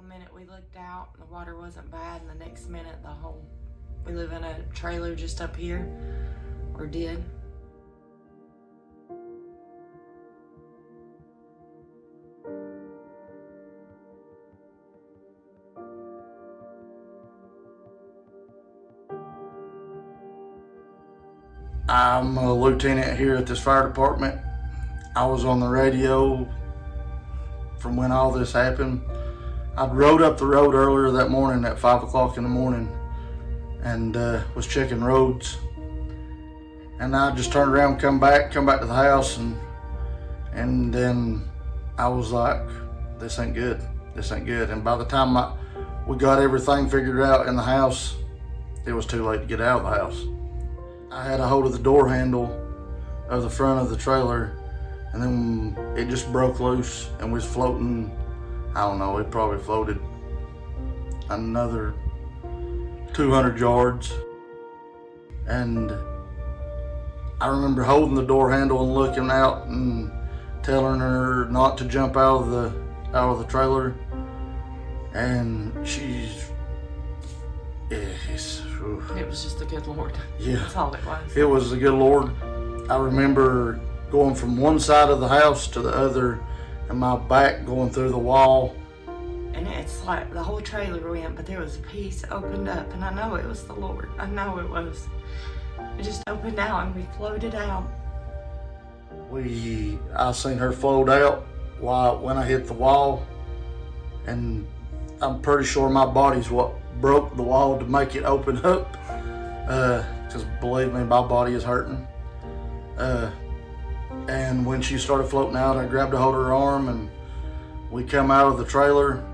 One minute we looked out and the water wasn't bad, and the next minute we live in a trailer just up here, or did. I'm a lieutenant here at this fire department. I was on the radio from when all this happened. I rode up the road earlier that morning at 5 o'clock in the morning and was checking roads. And I just turned around, come back to the house, and then I was like, this ain't good. And by the time we got everything figured out in the house, it was too late to get out of the house. I had a hold of the door handle of the front of the trailer, and then it just broke loose and was floating. I don't know, it probably floated another 200 yards. And I remember holding the door handle and looking out and telling her not to jump out of the trailer. And It was just the good Lord. Yeah. That's all it was. It was the good Lord. I remember going from one side of the house to the other, and my back going through the wall. And it's like the whole trailer went, but there was a piece opened up, and I know it was the Lord. I know it was. It just opened out and we floated out. I seen her float out when I hit the wall, and I'm pretty sure my body's what broke the wall to make it open up, because believe me, my body is hurting. And when she started floating out, I grabbed a hold of her arm and we come out of the trailer,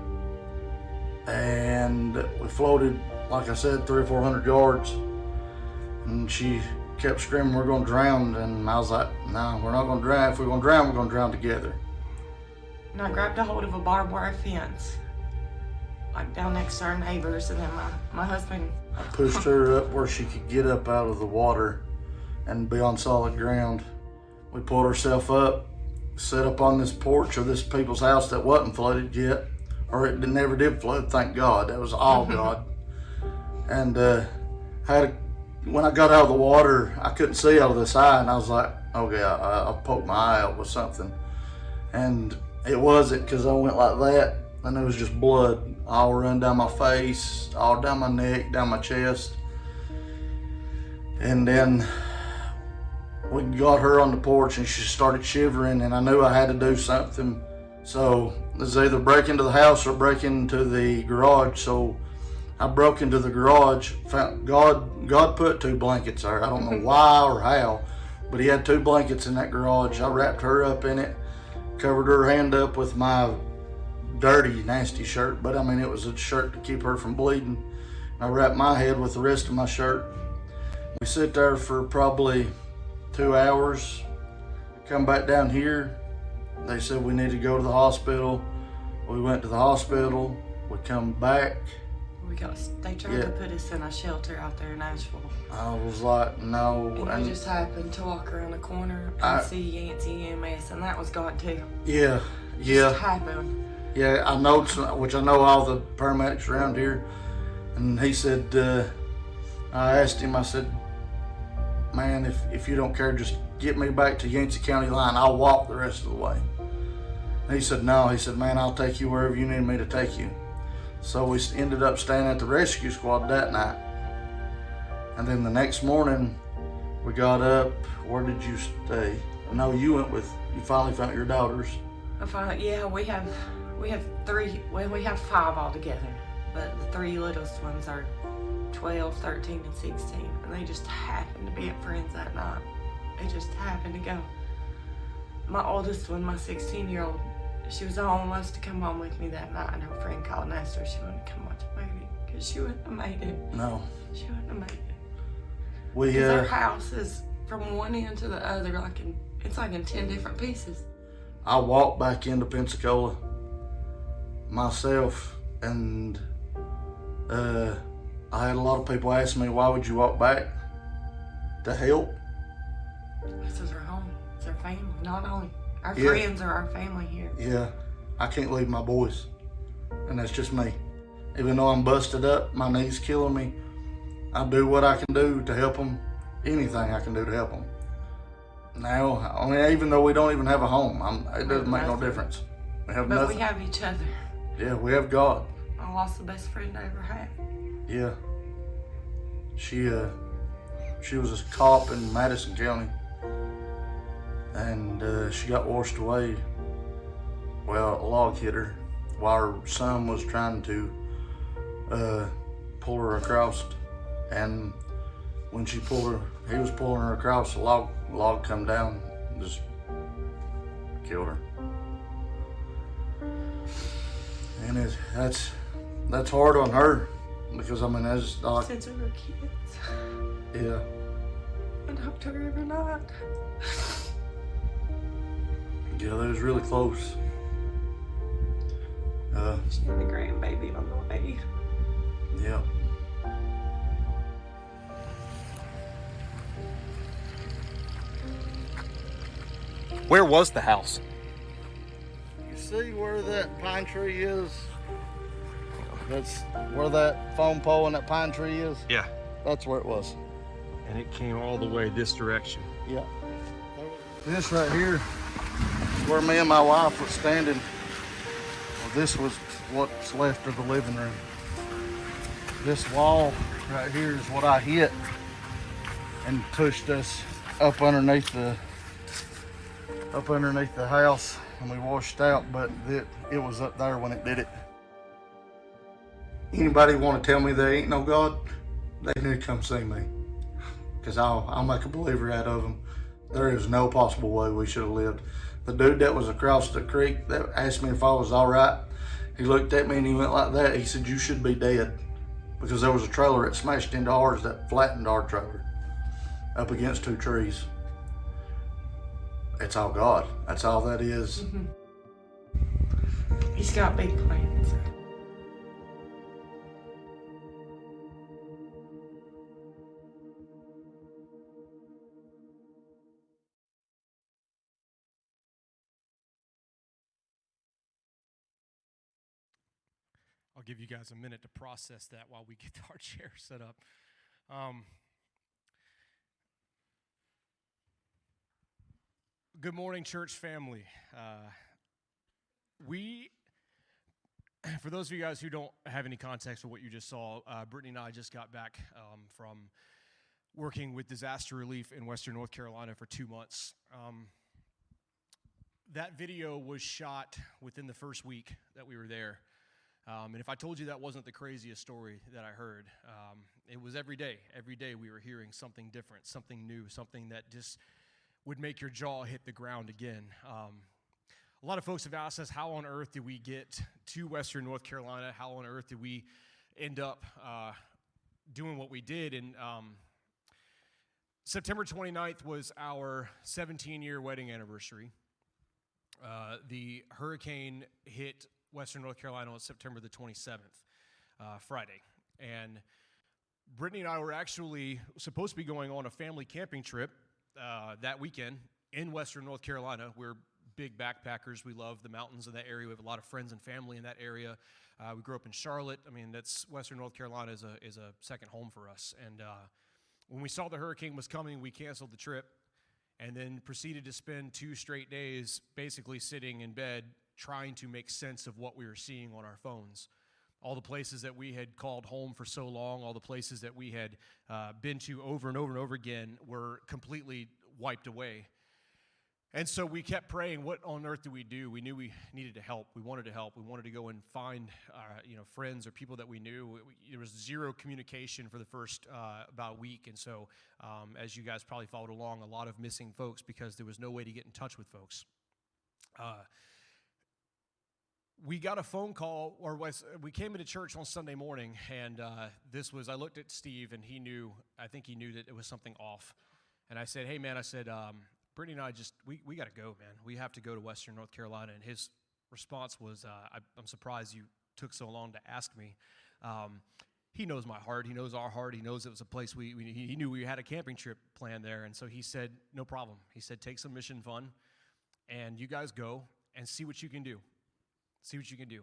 and we floated, like I said, 300 or 400 yards, and she kept screaming, we're gonna drown. And I was like, no, we're not gonna drown. If we're gonna drown, we're gonna drown together. And I grabbed a hold of a barbed wire fence, like down next to our neighbors, and then my husband. I pushed her up where she could get up out of the water and be on solid ground. We pulled herself up, set up on this porch of this people's house that wasn't flooded yet, or it never did flood, thank God. That was all God. And when I got out of the water, I couldn't see out of this eye, and I was like, okay, I poked my eye out with something. And it wasn't, because I went like that, and there was just blood all run down my face, all down my neck, down my chest. And then we got her on the porch and she started shivering, and I knew I had to do something. So it was either break into the house or break into the garage. So I broke into the garage. Found God put 2 blankets there. I don't know why or how, but he had 2 blankets in that garage. I wrapped her up in it, covered her hand up with my dirty, nasty shirt, but I mean, it was a shirt to keep her from bleeding. I wrapped my head with the rest of my shirt. We sit there for probably 2 hours. Come back down here. They said we need to go to the hospital. We went to the hospital. We come back. They tried to put us in a shelter out there in Nashville. I was like, no. And we just happened to walk around the corner and see WNC EMS, and that was God too. Yeah. It just happened. Yeah, I know, which I know all the paramedics around here. And he said, I asked him, I said, man, if you don't care, just get me back to Yancey County line. I'll walk the rest of the way. And he said, no. He said, man, I'll take you wherever you need me to take you. So we ended up staying at the rescue squad that night. And then the next morning, we got up. Where did you stay? No, you finally found your daughters. Yeah, we have 3, well, we have 5 altogether, but the 3 littlest ones are 12, 13, and 16, and they just happened to be at friends that night. They just happened to go. My oldest one, my 16-year-old, she was almost to come home with me that night, and her friend called and asked her if she wanted to come watch a movie, because she wouldn't have made it. No. She wouldn't have made it. Because our house is from one end to the other, it's like in 10 different pieces. I walked back into Pensacola myself, and I had a lot of people ask me, why would you walk back? To help. This is our home. It's our family. Not only our friends are our family here. Yeah, I can't leave my boys. and that's just me. Even though I'm busted up, my knee's killing me, I do what I can do to help them. Anything I can do to help them. Now, I mean, even though we don't even have a home, it doesn't make no difference. We have nothing. But we have each other. Yeah, we have God. I lost the best friend I ever had. Yeah. She was a cop in Madison County, and she got washed away. Well, a log hit her while her son was trying to pull her across, and when he was pulling her across, the log come down and just killed her. And that's hard on her, because I mean, that's like, since we were kids. Yeah. I talked to her every night. Yeah, they was really close. She had a grandbaby on the way. Yeah. Where was the house? You see where that pine tree is? That's where that phone pole and that pine tree is? Yeah. That's where it was. And it came all the way this direction. Yeah. This right here is where me and my wife was standing. Well, this was what's left of the living room. This wall right here is what I hit and pushed us up underneath the house, and we washed out, but it was up there when it did it. Anybody want to tell me there ain't no God? They need to come see me, because I'll make a believer out of them. There is no possible way we should have lived. The dude that was across the creek that asked me if I was all right, he looked at me and he went like that. He said, "You should be dead," because there was a trailer that smashed into ours that flattened our trailer up against two trees. It's all God. That's all that is. Mm-hmm. He's got big plans. I'll give you guys a minute to process that while we get our chair set up. Good morning, church family. For those of you guys who don't have any context for what you just saw, Brittany and I just got back from working with disaster relief in Western North Carolina for 2 months. That video was shot within the first week that we were there. And if I told you that wasn't the craziest story that I heard, it was every day. Every day we were hearing something different, something new, something that just would make your jaw hit the ground again. A lot of folks have asked us, how on earth did we get to Western North Carolina? How on earth did we end up doing what we did? And September 29th was our 17-year wedding anniversary. The hurricane hit Western North Carolina on September the 27th, Friday. And Brittany and I were actually supposed to be going on a family camping trip that weekend in Western North Carolina. We're big backpackers. We love the mountains in that area. We have a lot of friends and family in that area. We grew up in Charlotte. I mean, that's Western North Carolina is a second home for us. And when we saw the hurricane was coming, we canceled the trip and then proceeded to spend 2 straight days basically sitting in bed trying to make sense of what we were seeing on our phones. All the places that we had called home for so long, all the places that we had been to over and over and over again were completely wiped away. And so we kept praying, what on earth do we do? We knew we needed to help. We wanted to help. We wanted to go and find friends or people that we knew. There was zero communication for the first about a week. And so as you guys probably followed along, a lot of missing folks because there was no way to get in touch with folks. We got a phone call, we came into church on Sunday morning, and I looked at Steve, and I think he knew that it was something off. And I said, hey, man, Brittany and I we got to go, man. We have to go to Western North Carolina. And his response was, I'm surprised you took so long to ask me. He knows my heart. He knows our heart. He knows it was a place he knew we had a camping trip planned there. And so he said, no problem. He said, take some mission fun, and you guys go and see what you can do. See what you can do.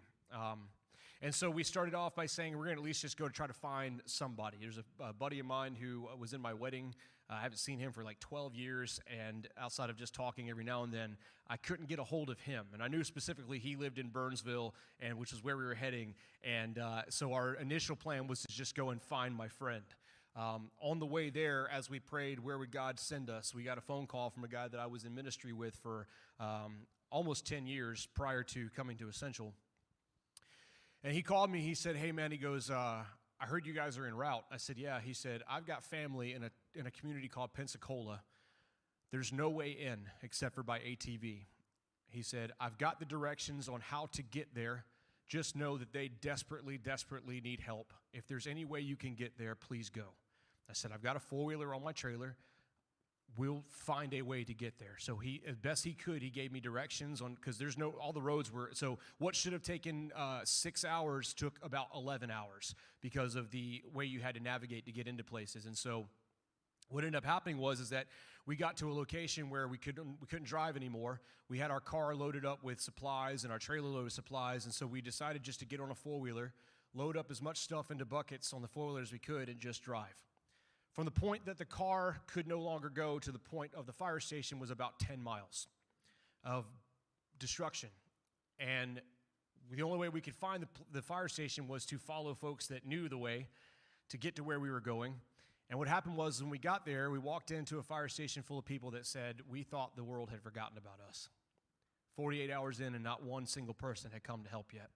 And so we started off by saying we're going to at least just go to try to find somebody. There's a buddy of mine who was in my wedding. I haven't seen him for like 12 years, and outside of just talking every now and then, I couldn't get a hold of him. And I knew specifically he lived in Burnsville, and which is where we were heading. And so our initial plan was to just go and find my friend. On the way there, as we prayed, where would God send us? We got a phone call from a guy that I was in ministry with for almost 10 years prior to coming to Essential. And he called me. He said, "Hey, man," he goes, "I heard you guys are en route." I said, "Yeah." He said, "I've got family in a community called Pensacola. There's no way in except for by ATV." He said, "I've got the directions on how to get there. Just know that they desperately, desperately need help. If there's any way you can get there, please go." I said, "I've got a four-wheeler on my trailer. We'll find a way to get there." So he, as best he could, he gave me directions on, because there's no, all the roads were, so what should have taken 6 hours took about 11 hours because of the way you had to navigate to get into places. And so what ended up happening was that we got to a location where we couldn't drive anymore. We had our car loaded up with supplies and our trailer loaded with supplies, and so we decided just to get on a four-wheeler, load up as much stuff into buckets on the four-wheeler as we could, and just drive. From the point that the car could no longer go to the point of the fire station was about 10 miles of destruction. And the only way we could find the fire station was to follow folks that knew the way to get to where we were going. And what happened was when we got there, we walked into a fire station full of people that said, "We thought the world had forgotten about us." 48 hours in and not one single person had come to help yet.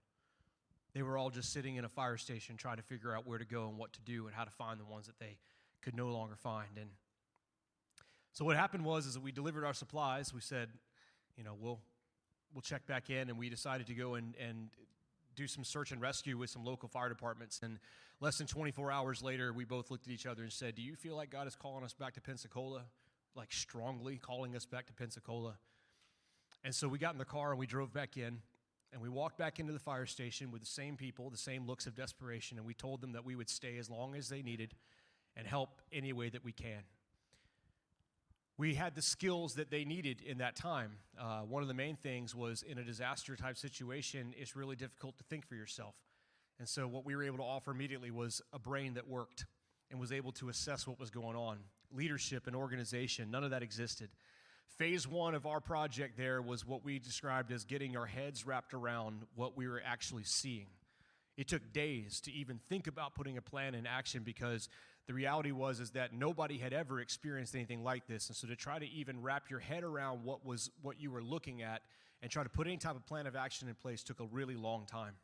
They were all just sitting in a fire station trying to figure out where to go and what to do and how to find the ones that they could no longer find. And so what happened was that we delivered our supplies. We said, we'll check back in, and we decided to go and do some search and rescue with some local fire departments. And less than 24 hours later, we both looked at each other and said, "Do you feel like God is calling us back to Pensacola?" Like strongly calling us back to Pensacola. And so we got in the car and we drove back in, and we walked back into the fire station with the same people, the same looks of desperation, and we told them that we would stay as long as they needed and help any way that we can. We had the skills that they needed in that time. One of the main things was in a disaster type situation, it's really difficult to think for yourself. And so what we were able to offer immediately was a brain that worked and was able to assess what was going on. Leadership and organization, none of that existed. Phase one of our project there was what we described as getting our heads wrapped around what we were actually seeing. It took days to even think about putting a plan in action, because the reality was that nobody had ever experienced anything like this. And so to try to even wrap your head around what you were looking at and try to put any type of plan of action in place took a really long time.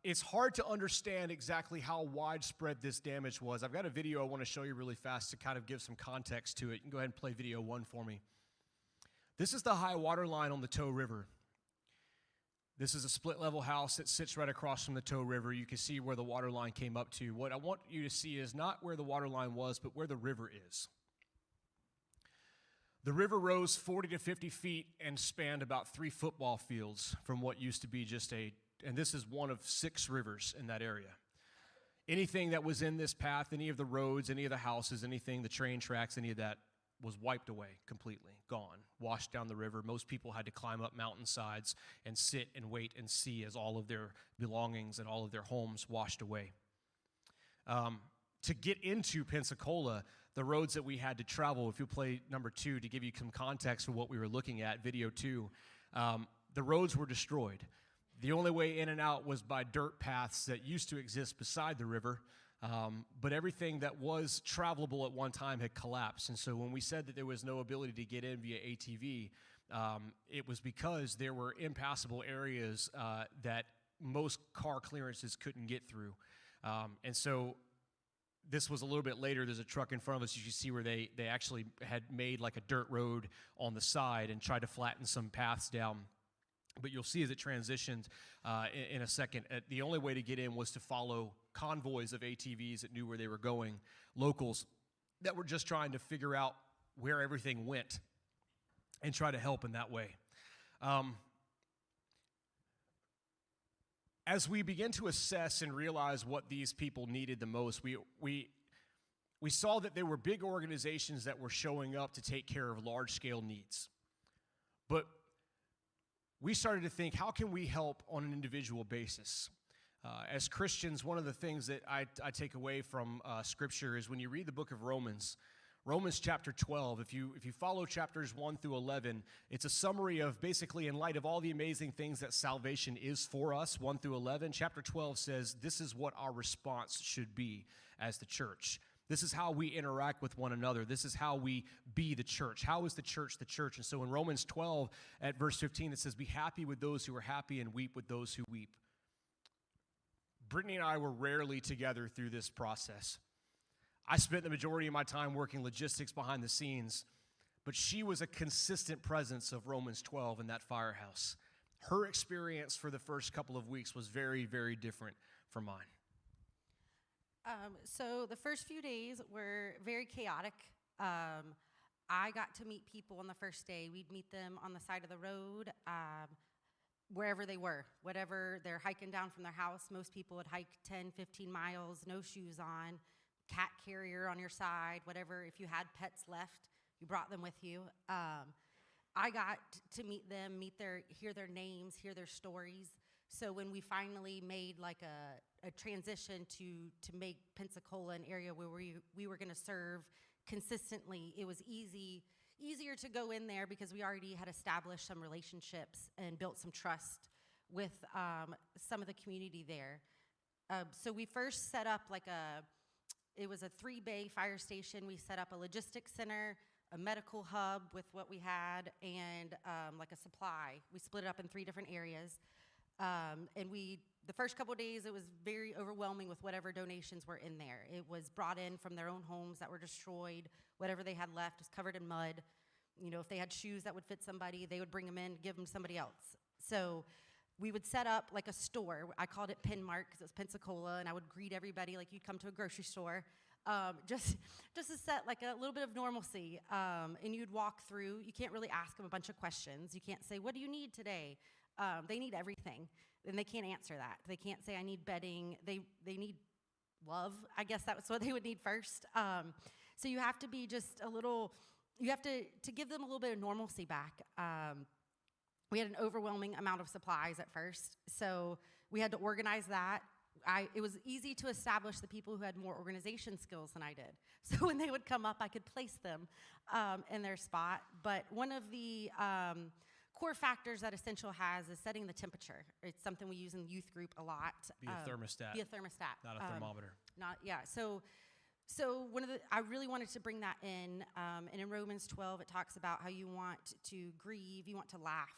It's hard to understand exactly how widespread this damage was. I've got a video I want to show you really fast to kind of give some context to it. You can go ahead and play video 1 for me. This is the high water line on the Tow River. This is a split-level house that sits right across from the Tow River. You can see where the water line came up to. What I want you to see is not where the water line was, but where the river is. The river rose 40 to 50 feet and spanned about 3 football fields from what used to be just and this is one of 6 rivers in that area. Anything that was in this path, any of the roads, any of the houses, anything, the train tracks, any of that was wiped away completely, gone, washed down the river. Most people had to climb up mountainsides and sit and wait and see as all of their belongings and all of their homes washed away. To get into Pensacola, the roads that we had to travel, if you play number 2 to give you some context for what we were looking at, video 2, the roads were destroyed. The only way in and out was by dirt paths that used to exist beside the river, but everything that was travelable at one time had collapsed. And so when we said that there was no ability to get in via ATV, it was because there were impassable areas that most car clearances couldn't get through. And so this was a little bit later. There's a truck in front of us. You can see where they actually had made like a dirt road on the side and tried to flatten some paths down. But you'll see as it transitioned in a second, the only way to get in was to follow convoys of ATVs that knew where they were going, locals that were just trying to figure out where everything went and try to help in that way. As we begin to assess and realize what these people needed the most, we saw that there were big organizations that were showing up to take care of large-scale needs. But we started to think, how can we help on an individual basis? As Christians, one of the things that I take away from Scripture is when you read the book of Romans chapter 12, if you follow chapters 1 through 11, it's a summary of basically, in light of all the amazing things that salvation is for us, 1 through 11, chapter 12 says this is what our response should be as the church. This is how we interact with one another. This is how we be the church. How is the church the church? And so in Romans 12 at verse 15, it says, be happy with those who are happy and weep with those who weep. Brittany and I were rarely together through this process. I spent the majority of my time working logistics behind the scenes, but she was a consistent presence of Romans 12 in that firehouse. Her experience for the first couple of weeks was very, very different from mine. So the first few days were very chaotic. I got to meet people on the first day. We'd meet them on the side of the road, wherever they were, whatever they're hiking down from their house. Most people would hike 10, 15 miles, no shoes on, cat carrier on your side, whatever. If you had pets left, you brought them with you. I got to meet them, hear their names, hear their stories. So when we finally made like a transition to make Pensacola an area where we were going to serve consistently, it was easier to go in there because we already had established some relationships and built some trust with some of the community there. So we first set up it was a 3-bay fire station. We set up a logistics center, a medical hub with what we had, and like a supply. We split it up in 3 different areas. And the first couple of days, it was very overwhelming with whatever donations were in there. It was brought in from their own homes that were destroyed. Whatever they had left was covered in mud. You know, if they had shoes that would fit somebody, they would bring them in, give them to somebody else. So we would set up like a store. I called it Pin Mark because it was Pensacola, and I would greet everybody like you'd come to a grocery store, just to set like a little bit of normalcy. And you'd walk through. You can't really ask them a bunch of questions. You can't say, what do you need today? They need everything, and they can't answer that. They can't say, I need bedding. They need love. I guess that's what they would need first. So you have to be just you have to give them a little bit of normalcy back. We had an overwhelming amount of supplies at first, so we had to organize that. It was easy to establish the people who had more organization skills than I did. So when they would come up, I could place them in their spot. But one of the core factors that Essential has is setting the temperature. It's something we use in the youth group a lot. Be a thermostat. Not a thermometer. So I really wanted to bring that in. And in Romans 12, it talks about how you want to grieve, you want to laugh.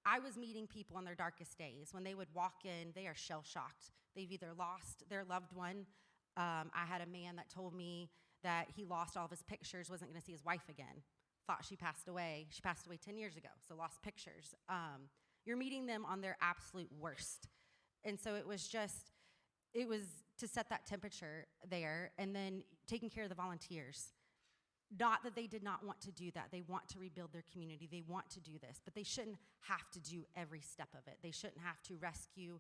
I was meeting people on their darkest days. When they would walk in, they are shell-shocked. They've either lost their loved one. I had a man that told me that he lost all of his pictures, wasn't going to see his wife again. Thought she passed away. She passed away 10 years ago, so lost pictures. You're meeting them on their absolute worst. And so it was to set that temperature there, and then taking care of the volunteers. Not that they did not want to do that. They want to rebuild their community. They want to do this, but they shouldn't have to do every step of it. They shouldn't have to rescue,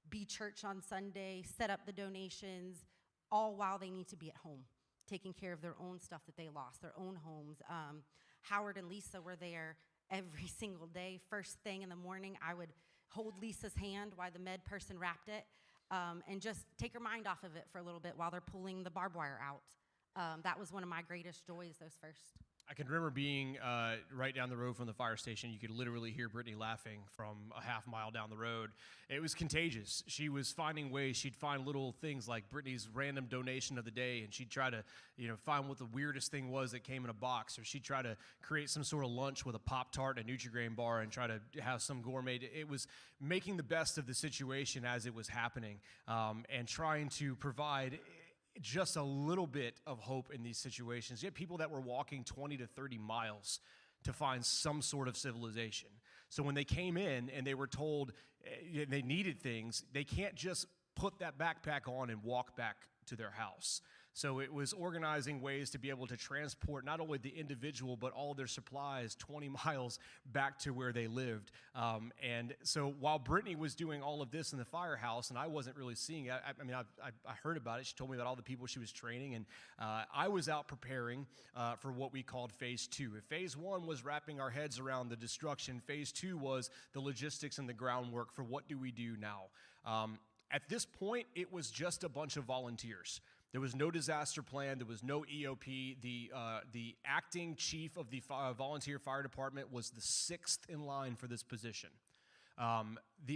be church on Sunday, set up the donations, all while they need to be at home, taking care of their own stuff that they lost, their own homes. Howard and Lisa were there every single day. First thing in the morning, I would hold Lisa's hand while the med person wrapped it, and just take her mind off of it for a little bit while they're pulling the barbed wire out. That was one of my greatest joys, those first. I can remember being right down the road from the fire station. You could literally hear Brittany laughing from a half mile down the road. It was contagious. She was finding ways. She'd find little things like Brittany's random donation of the day, and she'd try to, find what the weirdest thing was that came in a box, or she'd try to create some sort of lunch with a Pop-Tart and a Nutri-Grain bar and try to have some gourmet. It was making the best of the situation as it was happening, and trying to provide just a little bit of hope in these situations. You had people that were walking 20 to 30 miles to find some sort of civilization. So when they came in and they were told they needed things, they can't just put that backpack on and walk back to their house. So it was organizing ways to be able to transport not only the individual, but all their supplies 20 miles back to where they lived. And so while Brittany was doing all of this in the firehouse, and I wasn't really seeing it, I heard about it. She told me about all the people she was training, and I was out preparing for what we called phase 2. If phase 1 was wrapping our heads around the destruction, phase 2 was the logistics and the groundwork for what do we do now. At this point, it was just a bunch of volunteers. There was no disaster plan. There was no EOP. The acting chief of the volunteer fire department was the 6th in line for this position.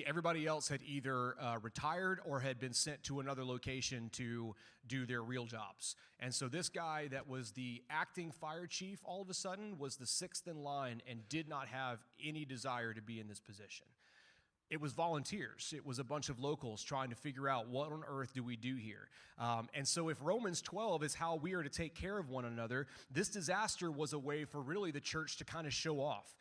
Everybody else had either retired or had been sent to another location to do their real jobs. And so this guy that was the acting fire chief all of a sudden was the 6th in line and did not have any desire to be in this position. It was volunteers. It was a bunch of locals trying to figure out what on earth do we do here. And so if Romans 12 is how we are to take care of one another, this disaster was a way for really the church to kind of show off.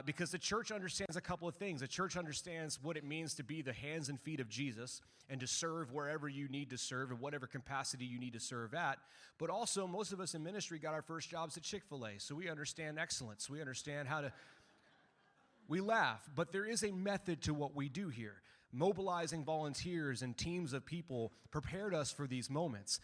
Because the church understands a couple of things. The church understands what it means to be the hands and feet of Jesus and to serve wherever you need to serve in whatever capacity you need to serve at. But also, most of us in ministry got our first jobs at Chick-fil-A, so we understand excellence. We understand how to... We laugh, but there is a method to what we do here. Mobilizing volunteers and teams of people prepared us for these moments.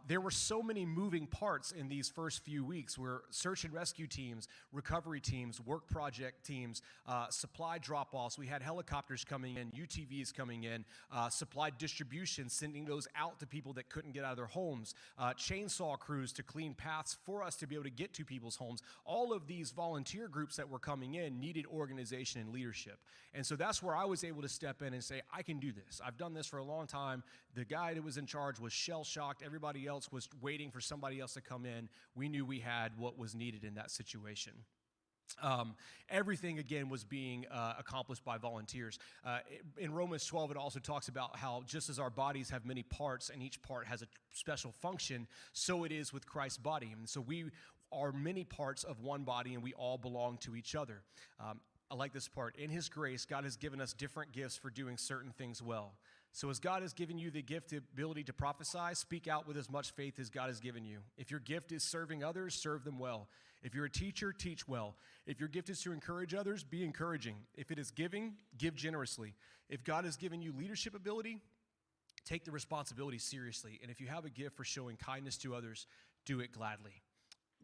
There were so many moving parts in these first few weeks where search and rescue teams, recovery teams, work project teams, supply drop-offs. We had helicopters coming in, UTVs coming in, supply distribution, sending those out to people that couldn't get out of their homes, chainsaw crews to clean paths for us to be able to get to people's homes. All of these volunteer groups that were coming in needed organization and leadership. And so that's where I was able to step in and say, I can do this. I've done this for a long time. The guy that was in charge was shell-shocked. Everybody else was waiting for somebody else to come in. We knew we had what was needed in that situation. Everything, again, was being accomplished by volunteers. In Romans 12, it also talks about how just as our bodies have many parts and each part has a special function, so it is with Christ's body. And so we are many parts of one body, and we all belong to each other. I like this part. In his grace, God has given us different gifts for doing certain things well. So as God has given you the gift, the ability to prophesy, speak out with as much faith as God has given you. If your gift is serving others, serve them well. If you're a teacher, teach well. If your gift is to encourage others, be encouraging. If it is giving, give generously. If God has given you leadership ability, take the responsibility seriously. And if you have a gift for showing kindness to others, do it gladly.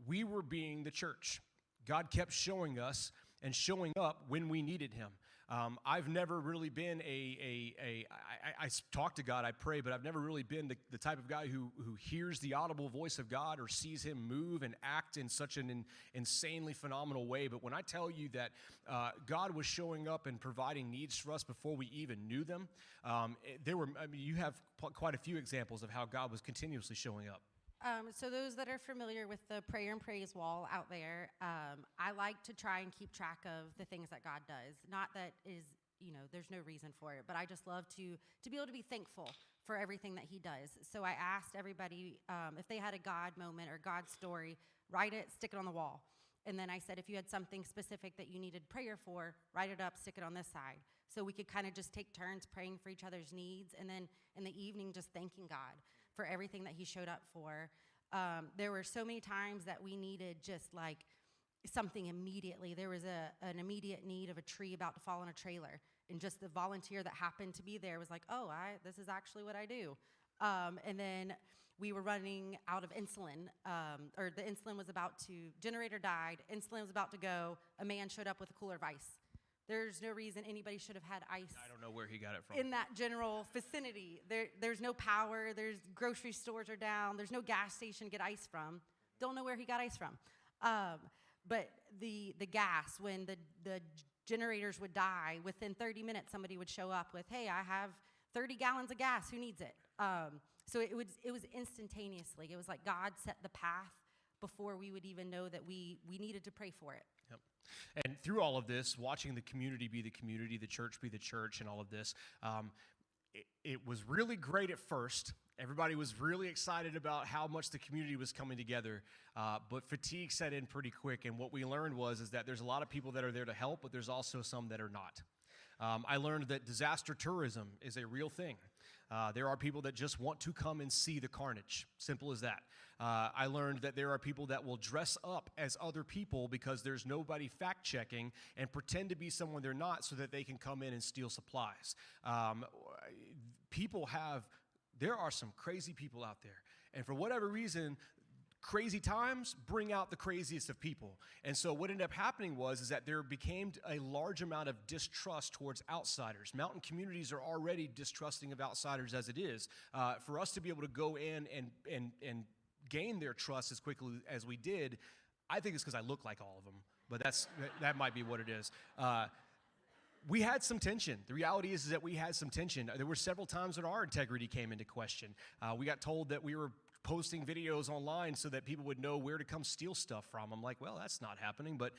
We were being the church. God kept showing us and showing up when we needed him. I've never really been I talk to God, I pray, but I've never really been the type of guy who hears the audible voice of God or sees him move and act in such an insanely phenomenal way. But when I tell you that God was showing up and providing needs for us before we even knew them, you have quite a few examples of how God was continuously showing up. So those that are familiar with the prayer and praise wall out there, I like to try and keep track of the things that God does. Not that is, there's no reason for it, but I just love to be able to be thankful for everything that he does. So I asked everybody if they had a God moment or God story, write it, stick it on the wall. And then I said, if you had something specific that you needed prayer for, write it up, stick it on this side. So we could kind of just take turns praying for each other's needs, and then in the evening just thanking God for everything that he showed up for. There were so many times that we needed just like something immediately. There was an immediate need of a tree about to fall on a trailer, and just the volunteer that happened to be there was like, oh, this is actually what I do. And then we were running out of insulin, or the insulin was generator died, insulin was about to go, a man showed up with a cooler of ice. There's no reason anybody should have had ice. I don't know where he got it from. In that general vicinity. There's no power. There's grocery stores are down. There's no gas station to get ice from. Don't know where he got ice from. But the gas, when the generators would die, within 30 minutes somebody would show up with, hey, I have 30 gallons of gas. Who needs it? So it was instantaneously. It was like God set the path before we would even know that we needed to pray for it. Yep. And through all of this, watching the community be the community, the church be the church, and all of this, it was really great at first. Everybody was really excited about how much the community was coming together, but fatigue set in pretty quick. And what we learned is that there's a lot of people that are there to help, but there's also some that are not. I learned that disaster tourism is a real thing. There are people that just want to come and see the carnage. Simple as that. I learned that there are people that will dress up as other people because there's nobody fact-checking and pretend to be someone they're not so that they can come in and steal supplies. There are some crazy people out there. And for whatever reason, crazy times bring out the craziest of people. And so what ended up happening is that there became a large amount of distrust towards outsiders. Mountain communities are already distrusting of outsiders as it is. For us to be able to go in and gain their trust as quickly as we did, I think it's because I look like all of them, but that might be what it is. We had some tension. The reality is that we had some tension. There were several times that our integrity came into question. We got told that we were posting videos online so that people would know where to come steal stuff from. I'm like, well, that's not happening. But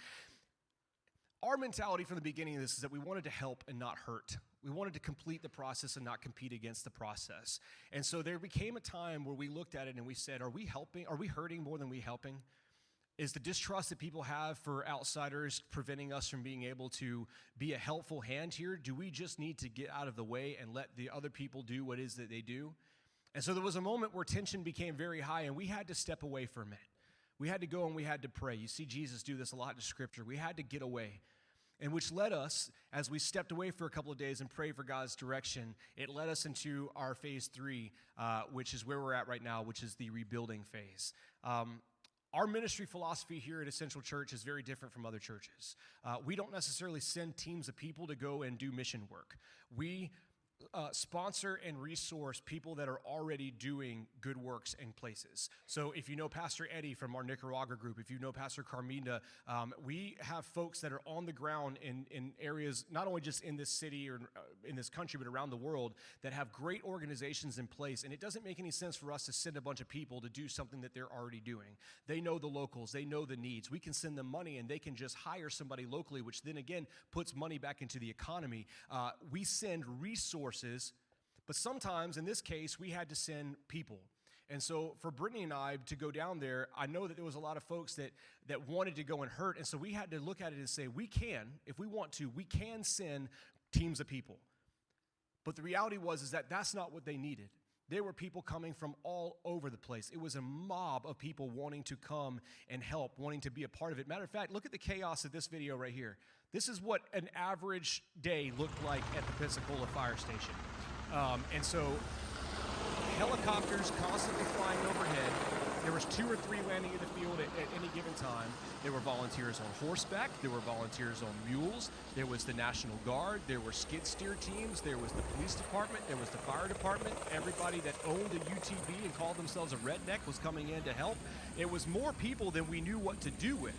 our mentality from the beginning of this is that we wanted to help and not hurt. We wanted to complete the process and not compete against the process. And so there became a time where we looked at it and we said, are we helping? Are we hurting more than we helping? Is the distrust that people have for outsiders preventing us from being able to be a helpful hand here? Do we just need to get out of the way and let the other people do what it is that they do? And so there was a moment where tension became very high, and we had to step away for a minute. We had to go and we had to pray. You see Jesus do this a lot in Scripture. We had to get away, and which led us, as we stepped away for a couple of days and prayed for God's direction, it led us into our phase 3, which is where we're at right now, which is the rebuilding phase. Our ministry philosophy here at Essential Church is very different from other churches. We don't necessarily send teams of people to go and do mission work. We sponsor and resource people that are already doing good works in places. So if you know Pastor Eddie from our Nicaragua group, if you know Pastor Carmina, we have folks that are on the ground in areas, not only just in this city or in this country, but around the world, that have great organizations in place. And it doesn't make any sense for us to send a bunch of people to do something that they're already doing. They know the locals, they know the needs. We can send them money and they can just hire somebody locally, which then again puts money back into the economy. We send resources, but sometimes, in this case, we had to send people. And so for Brittany and I to go down there, I know that there was a lot of folks that wanted to go and hurt, and so we had to look at it and say, we can, if we want to, we can send teams of people. But the reality is that that's not what they needed. There were people coming from all over the place. It was a mob of people wanting to come and help, wanting to be a part of it. Matter of fact, look at the chaos of this video right here. This is what an average day looked like at the Pensacola fire station. And so helicopters constantly flying overhead. There was 2 or 3 landing in the field at any given time. There were volunteers on horseback. There were volunteers on mules. There was the National Guard. There were skid steer teams. There was the police department. There was the fire department. Everybody that owned a UTV and called themselves a redneck was coming in to help. It was more people than we knew what to do with.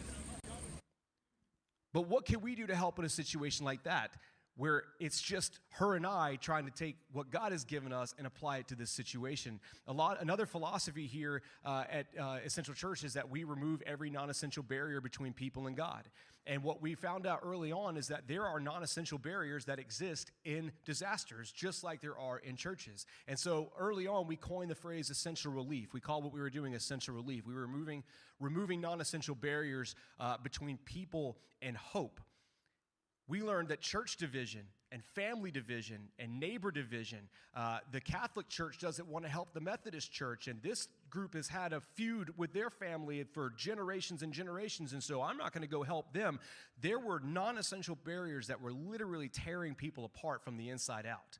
But what can we do to help in a situation like that, where it's just her and I trying to take what God has given us and apply it to this situation? Another philosophy here at Essential Church is that we remove every non-essential barrier between people and God. And what we found out early on is that there are non-essential barriers that exist in disasters, just like there are in churches. And so early on, we coined the phrase essential relief. We called what we were doing essential relief. We were removing non-essential barriers between people and hope. We learned that church division and family division and neighbor division, the Catholic Church doesn't want to help the Methodist Church, and this group has had a feud with their family for generations and generations, and so I'm not going to go help them. There were non-essential barriers that were literally tearing people apart from the inside out.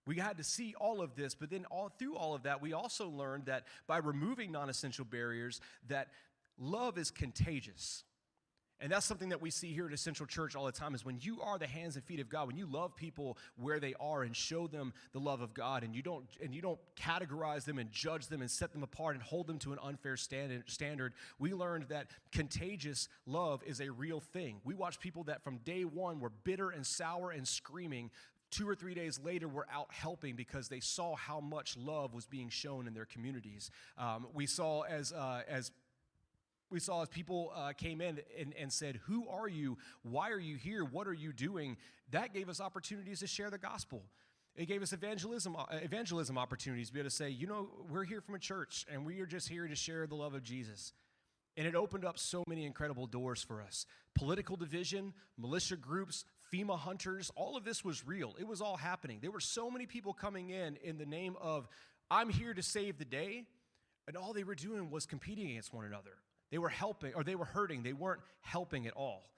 We had to see all of this, but then through all of that, we also learned that by removing non-essential barriers, that love is contagious. And that's something that we see here at Essential Church all the time, is when you are the hands and feet of God, when you love people where they are and show them the love of God, and you don't categorize them and judge them and set them apart and hold them to an unfair standard, we learned that contagious love is a real thing. We watched people that from day one were bitter and sour and screaming. 2 or 3 days later, were out helping because they saw how much love was being shown in their communities. We saw as people came in and said, "Who are you? Why are you here? What are you doing?" That gave us opportunities to share the gospel. It gave us evangelism opportunities to be able to say, we're here from a church, and we are just here to share the love of Jesus. And it opened up so many incredible doors for us. Political division, militia groups, FEMA hunters, all of this was real. It was all happening. There were so many people coming in the name of, I'm here to save the day, and all they were doing was competing against one another. They were helping, or they were hurting. They weren't helping at all.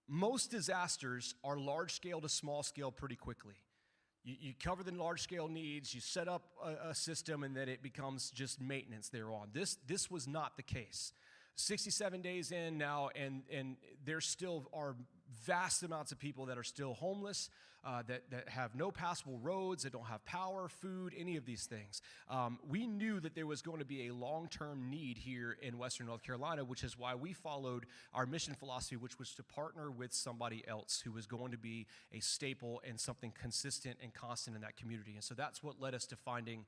Most disasters are large scale to small scale pretty quickly. You cover the large scale needs, you set up a system, and then it becomes just maintenance thereon. This was not the case. 67 days in now, and there still are vast amounts of people that are still homeless, that have no passable roads, that don't have power, food, any of these things. We knew that there was going to be a long-term need here in Western North Carolina, which is why we followed our mission philosophy, which was to partner with somebody else who was going to be a staple and something consistent and constant in that community. And so that's what led us to finding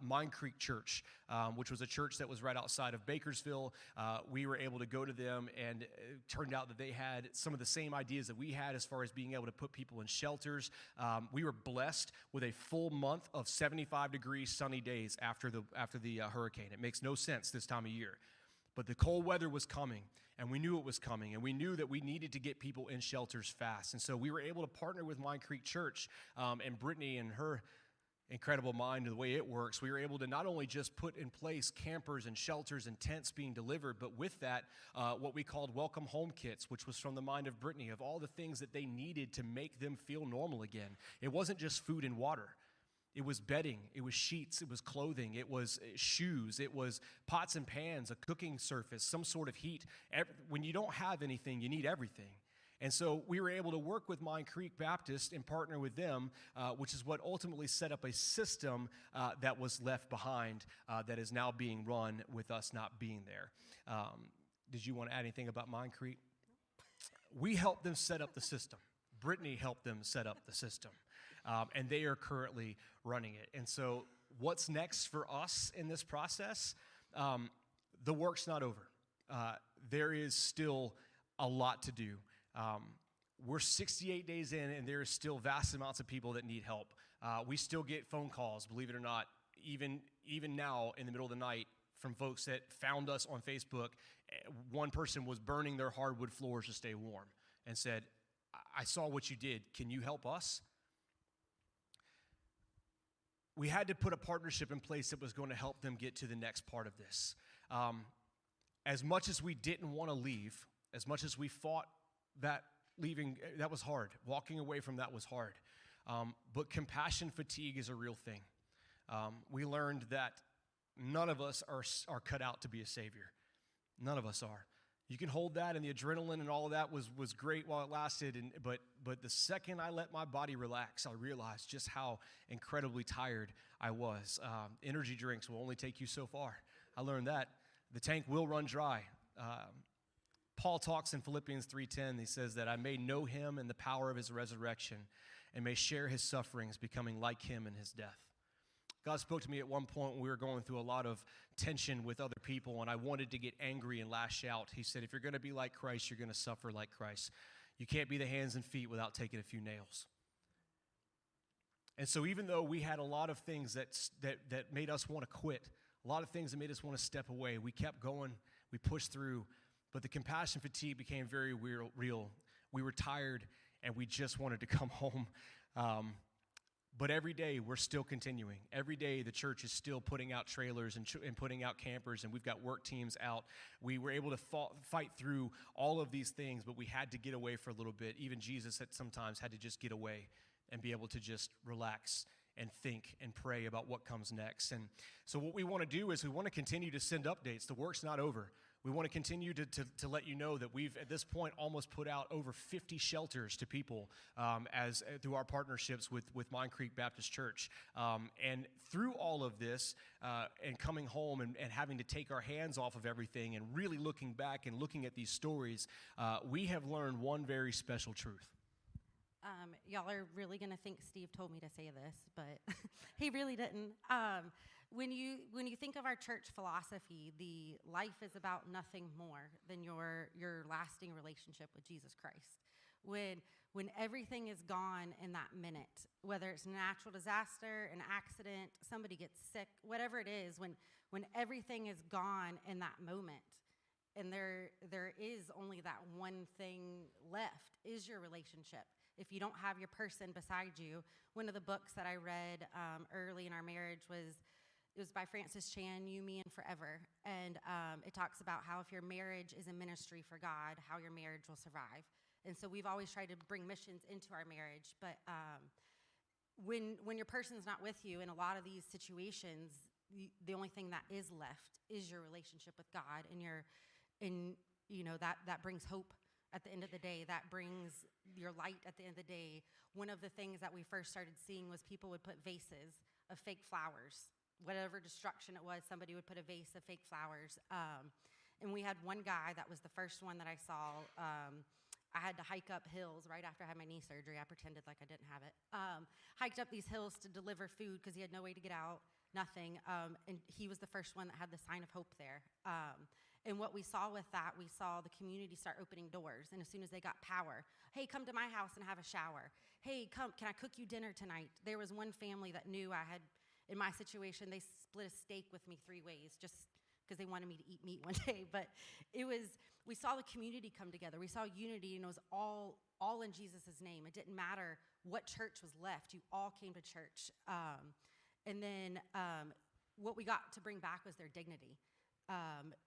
Mine Creek Church, which was a church that was right outside of Bakersville. We were able to go to them, and it turned out that they had some of the same ideas that we had as far as being able to put people in shelters. We were blessed with a full month of 75-degree sunny days after the hurricane. It makes no sense this time of year. But the cold weather was coming, and we knew it was coming, and we knew that we needed to get people in shelters fast. And so we were able to partner with Mine Creek Church, and Brittany and her incredible mind and the way it works, we were able to not only just put in place campers and shelters and tents being delivered, but with that, what we called welcome home kits, which was from the mind of Brittany, of all the things that they needed to make them feel normal again. It wasn't just food and water. It was bedding, it was sheets, it was clothing, it was shoes, it was pots and pans, a cooking surface, some sort of heat. When you don't have anything, you need everything. And so we were able to work with Mine Creek Baptist and partner with them, which is what ultimately set up a system that was left behind that is now being run with us not being there. Did you want to add anything about Mine Creek? We helped them set up the system. Brittany helped them set up the system, and they are currently running it. And so what's next for us in this process? The work's not over. There is still a lot to do. We're 68 days in, and there is still vast amounts of people that need help. We still get phone calls, believe it or not, even now in the middle of the night, from folks that found us on Facebook. One person was burning their hardwood floors to stay warm and said, I saw what you did. Can you help us? We had to put a partnership in place that was going to help them get to the next part of this. As much as we didn't want to leave, as much as we fought that leaving, that was hard. Walking away from that was hard. But compassion fatigue is a real thing. We learned that none of us are cut out to be a savior. None of us are. You can hold that, and the adrenaline and all of that was great while it lasted. But the second I let my body relax, I realized just how incredibly tired I was. Energy drinks will only take you so far. I learned that. The tank will run dry. Paul talks in Philippians 3:10. He says that I may know him and the power of his resurrection and may share his sufferings, becoming like him in his death. God spoke to me at one point when we were going through a lot of tension with other people, and I wanted to get angry and lash out. He said, if you're going to be like Christ, you're going to suffer like Christ. You can't be the hands and feet without taking a few nails. And so even though we had a lot of things that made us want to quit, a lot of things that made us want to step away, we kept going, we pushed through. But the compassion fatigue became very real. We were tired, and we just wanted to come home. But every day, we're still continuing. Every day, the church is still putting out trailers and putting out campers, and we've got work teams out. We were able to fight through all of these things, but we had to get away for a little bit. Even Jesus sometimes had to just get away and be able to just relax and think and pray about what comes next. And so what we want to do is we want to continue to send updates. The work's not over. We want to continue to let you know that we've, at this point, almost put out over 50 shelters to people through our partnerships with Mine Creek Baptist Church. And through all of this and coming home and having to take our hands off of everything and really looking back and looking at these stories, we have learned one very special truth. Y'all are really going to think Steve told me to say this, but he really didn't. When you think of our church philosophy, the life is about nothing more than your lasting relationship with Jesus Christ. When everything is gone in that minute, whether it's a natural disaster, an accident, somebody gets sick, whatever it is, when everything is gone in that moment, And there is only that one thing left, is your relationship. If you don't have your person beside you, one of the books that I read early in our marriage was by Francis Chan, You, Me, and Forever. And it talks about how if your marriage is a ministry for God, how your marriage will survive. And so we've always tried to bring missions into our marriage. But when your person's not with you in a lot of these situations, the only thing that is left is your relationship with God, and that brings hope at the end of the day. That brings your light at the end of the day. One of the things that we first started seeing was people would put vases of fake flowers. Whatever destruction it was, somebody would put a vase of fake flowers. And we had one guy that was the first one that I saw. I had to hike up hills right after I had my knee surgery. I pretended like I didn't have it. Hiked up these hills to deliver food because he had no way to get out, nothing. And he was the first one that had the sign of hope there. And what we saw with that, we saw the community start opening doors. And as soon as they got power, hey, come to my house and have a shower. Hey, come, can I cook you dinner tonight? There was one family that knew I had, in my situation, they split a steak with me 3 ways just because they wanted me to eat meat one day. But we saw the community come together. We saw unity, and it was all in Jesus' name. It didn't matter what church was left. You all came to church. And then what we got to bring back was their dignity.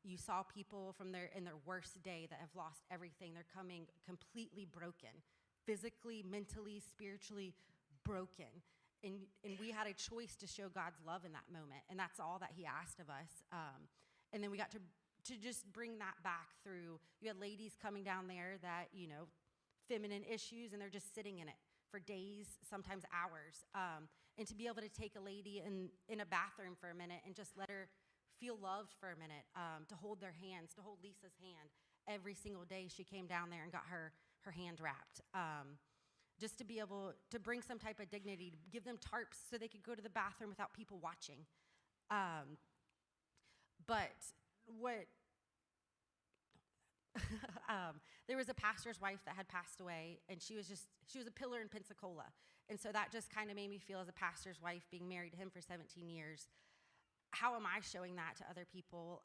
You saw people in their worst day that have lost everything. They're coming completely broken, physically, mentally, spiritually broken. And we had a choice to show God's love in that moment, and that's all that he asked of us. And then we got to just bring that back through. You had ladies coming down there that, feminine issues, and they're just sitting in it for days, sometimes hours. And to be able to take a lady in a bathroom for a minute and just let her feel loved for a minute, to hold their hands, to hold Lisa's hand. Every single day she came down there and got her hand wrapped. Just to be able to bring some type of dignity, give them tarps so they could go to the bathroom without people watching. But what, there was a pastor's wife that had passed away, and she was a pillar in Pensacola. And so that just kind of made me feel, as a pastor's wife, being married to him for 17 years, how am I showing that to other people,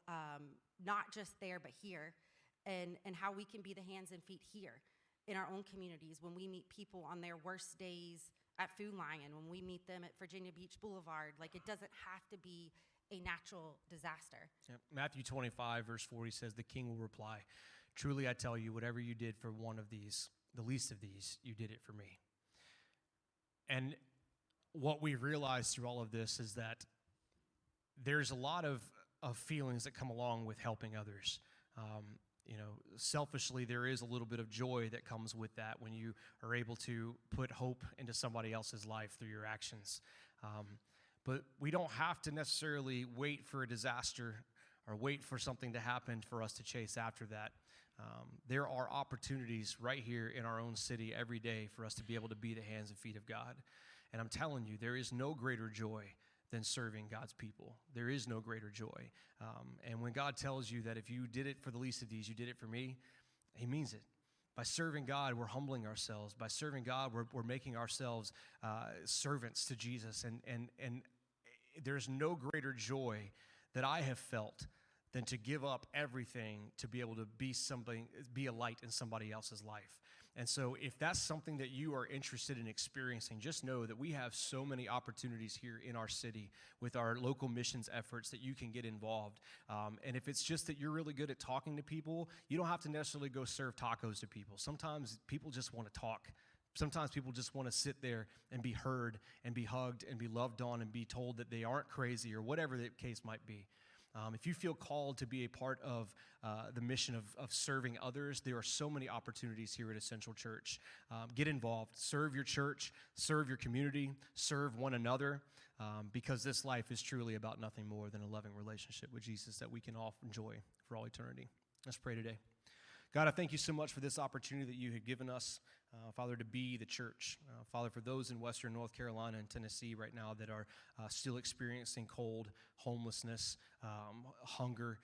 not just there, but here, and how we can be the hands and feet here in our own communities when we meet people on their worst days at Food Lion, when we meet them at Virginia Beach Boulevard. Like, it doesn't have to be a natural disaster. Yep. Matthew 25, verse 40 says, "The king will reply, 'Truly I tell you, whatever you did for one of these, the least of these, you did it for me.'" And what we realized through all of this is that there's a lot of feelings that come along with helping others. Selfishly, there is a little bit of joy that comes with that when you are able to put hope into somebody else's life through your actions. But we don't have to necessarily wait for a disaster or wait for something to happen for us to chase after that. There are opportunities right here in our own city every day for us to be able to be the hands and feet of God. And I'm telling you, there is no greater joy than serving God's people. There is no greater joy. And when God tells you that if you did it for the least of these, you did it for me, he means it. By serving God, we're humbling ourselves. By serving God, we're making ourselves servants to Jesus. And there's no greater joy that I have felt than to give up everything to be able to be a light in somebody else's life. And so if that's something that you are interested in experiencing, just know that we have so many opportunities here in our city with our local missions efforts that you can get involved. And if it's just that you're really good at talking to people, you don't have to necessarily go serve tacos to people. Sometimes people just want to talk. Sometimes people just want to sit there and be heard and be hugged and be loved on and be told that they aren't crazy or whatever the case might be. If you feel called to be a part of the mission of serving others, there are so many opportunities here at Essential Church. Get involved. Serve your church. Serve your community. Serve one another, because this life is truly about nothing more than a loving relationship with Jesus that we can all enjoy for all eternity. Let's pray today. God, I thank you so much for this opportunity that you have given us, Father, to be the church. Father, for those in Western North Carolina and Tennessee right now that are still experiencing cold, homelessness, hunger,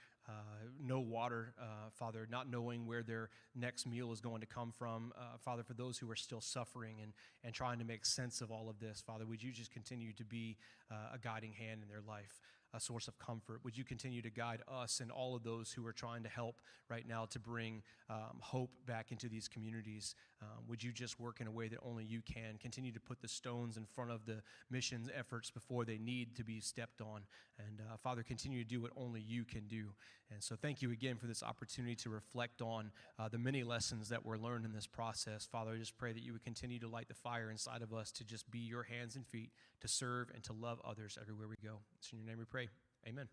no water, Father, not knowing where their next meal is going to come from. Father, for those who are still suffering and trying to make sense of all of this, Father, would you just continue to be a guiding hand in their life? a source of comfort. Would you continue to guide us and all of those who are trying to help right now to bring hope back into these communities? Would you just work in a way that only you can? Continue to put the stones in front of the missions efforts before they need to be stepped on. And Father, continue to do what only you can do. And so thank you again for this opportunity to reflect on the many lessons that were learned in this process. Father, I just pray that you would continue to light the fire inside of us to just be your hands and feet, to serve and to love others everywhere we go. It's in your name we pray. Amen.